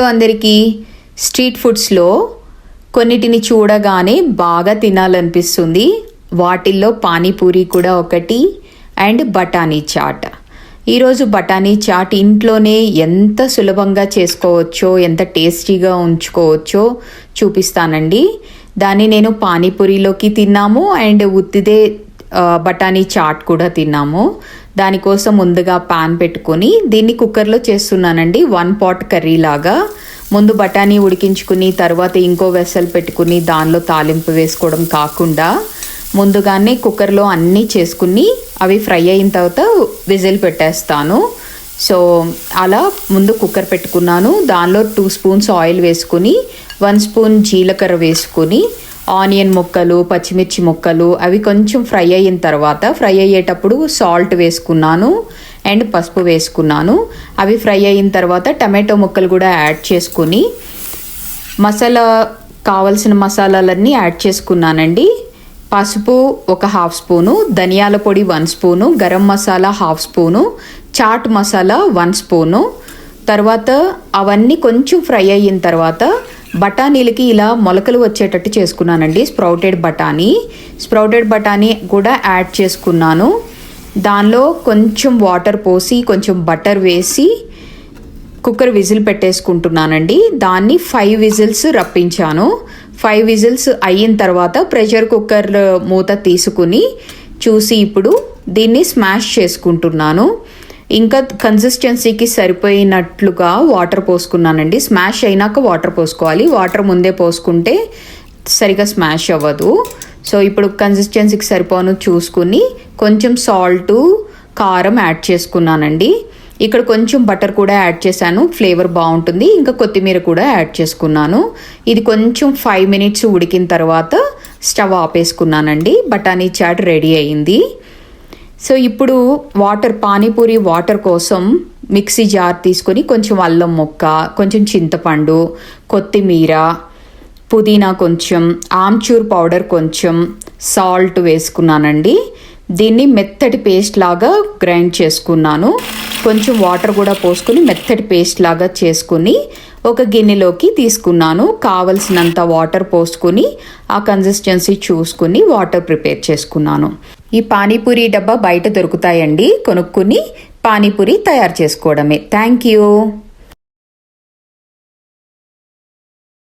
అందరికీ స్ట్రీట్ ఫుడ్స్లో కొన్నిటిని చూడగానే బాగా తినాలనిపిస్తుంది. వాటిల్లో పానీపూరి కూడా ఒకటి అండ్ బఠానీ చాట్. ఈరోజు బఠానీ చాట్ ఇంట్లోనే ఎంత సులభంగా చేసుకోవచ్చో, ఎంత టేస్టీగా ఉంచుకోవచ్చో చూపిస్తానండి. దాన్ని నేను పానీపూరిలోకి తిన్నాము అండ్ ఉత్తిదే బఠానీ చాట్ కూడా తిన్నాము. దానికోసం ముందుగా పాన్ పెట్టుకొని దీన్ని కుక్కర్లో చేస్తున్నానండి. 1 pot కర్రీ లాగా. ముందు బఠానీ ఉడికించుకుని తర్వాత ఇంకో వెసల్ పెట్టుకుని దానిలో తాలింపు వేసుకోవడం కాకుండా ముందుగానే కుక్కర్లో అన్నీ చేసుకుని అవి ఫ్రై అయిన తర్వాత విజిల్ పెట్టేస్తాను. సో అలా ముందు కుక్కర్ పెట్టుకున్నాను. దానిలో 2 spoons ఆయిల్ వేసుకుని 1 spoon జీలకర్ర వేసుకుని ఆనియన్ ముక్కలు, పచ్చిమిర్చి ముక్కలు అవి కొంచెం ఫ్రై అయిన తర్వాత ఫ్రై అయ్యేటప్పుడు సాల్ట్ వేసుకున్నాను అండ్ పసుపు వేసుకున్నాను. అవి ఫ్రై అయిన తర్వాత టమాటో ముక్కలు కూడా యాడ్ చేసుకుని మసాలా కావాల్సిన మసాలాలన్నీ యాడ్ చేసుకున్నానండి. పసుపు 1/2 spoon, ధనియాల పొడి 1 spoon, garam masala 1/2 spoon, chaat masala 1 spoon. తర్వాత అవన్నీ కొంచెం ఫ్రై అయిన తర్వాత బఠానీలకి ఇలా మొలకలు వచ్చేటట్టు చేసుకున్నానండి. స్ప్రౌటెడ్ బఠానీ కూడా యాడ్ చేసుకున్నాను. దానిలో కొంచెం వాటర్ పోసి కొంచెం బటర్ వేసి కుక్కర్ విజిల్ పెట్టేసుకుంటున్నానండి. దాన్ని 5 విజిల్స్ రప్పించాను. 5 విజిల్స్ అయిన తర్వాత ప్రెషర్ కుక్కర్ మూత తీసుకుని చూసి ఇప్పుడు దీన్ని స్మాష్ చేసుకుంటున్నాను. ఇంకా కన్సిస్టెన్సీకి సరిపోయినట్లుగా వాటర్ పోసుకున్నానండి. స్మాష్ అయినాక వాటర్ పోసుకోవాలి. వాటర్ ముందే పోసుకుంటే సరిగా స్మాష్ అవ్వదు. సో ఇప్పుడు కన్సిస్టెన్సీకి సరిపోను చూసుకుని కొంచెం సాల్టు, కారం యాడ్ చేసుకున్నానండి. ఇక్కడ కొంచెం బటర్ కూడా యాడ్ చేశాను, ఫ్లేవర్ బాగుంటుంది. ఇంకా కొత్తిమీర కూడా యాడ్ చేసుకున్నాను. ఇది కొంచెం 5 minutes ఉడికిన తర్వాత స్టవ్ ఆపేసుకున్నానండి. బఠానీ చాట్ రెడీ అయింది. సో ఇప్పుడు పానీపూరి వాటర్ కోసం మిక్సీ జార్ తీసుకొని కొంచెం అల్లం ముక్క, కొంచెం చింతపండు, కొత్తిమీర, పుదీనా కొంచెం, ఆమ్చూర్ పౌడర్ కొంచెం, సాల్ట్ వేసుకున్నానండి. దీన్ని మెత్తటి పేస్ట్ లాగా గ్రైండ్ చేసుకున్నాను. కొంచెం వాటర్ కూడా పోసుకుని మెత్తటి పేస్ట్ లాగా చేసుకుని ఒక గిన్నెలోకి తీసుకున్నాను. కావలసినంత వాటర్ పోసుకుని ఆ కన్సిస్టెన్సీ చూసుకుని వాటర్ ప్రిపేర్ చేసుకున్నాను. ఈ పానీపూరి డబ్బా బయట దొరుకుతాయండి. కొనుక్కుని పానీపూరి తయారు చేసుకోవడమే. Thank you.